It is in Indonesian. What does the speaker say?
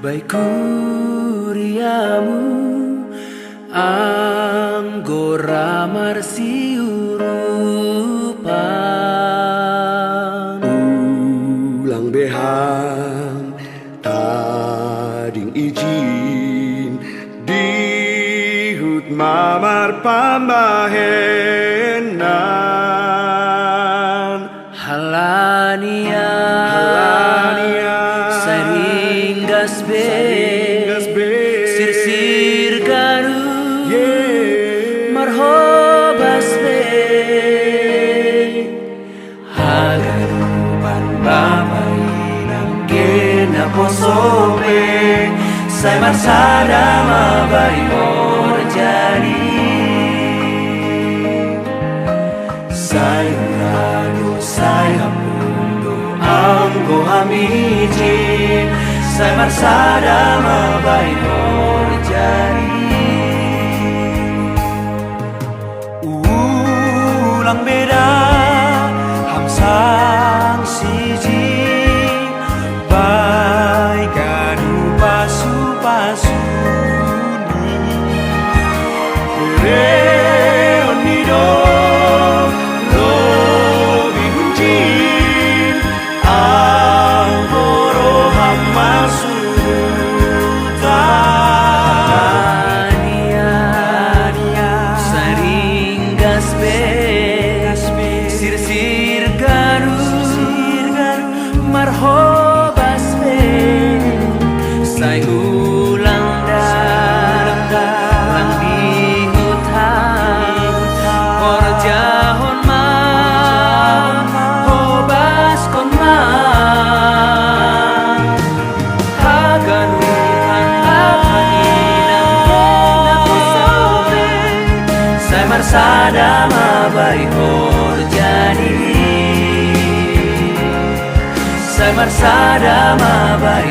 baik kuriamu anggora marsiurupan ulang behang tading izin dihut mamar pambahenan halania saringgas be sir garu marhobas be hagarupan bamay nang gena posobe say marsada mabay orjani say urano say hapundo anggo hamiji say marsada mabay orjani ulang beda hamsang siji bay kanu pasu-pasuni reonido lobi hunjin anggoro hamasuta saringgas be sir garu marhobas be say ulang lang dihutang korjahon ma hobas kon ma hagaruhan apaninang nakusabe say marsada mabay orjani say marsada mabay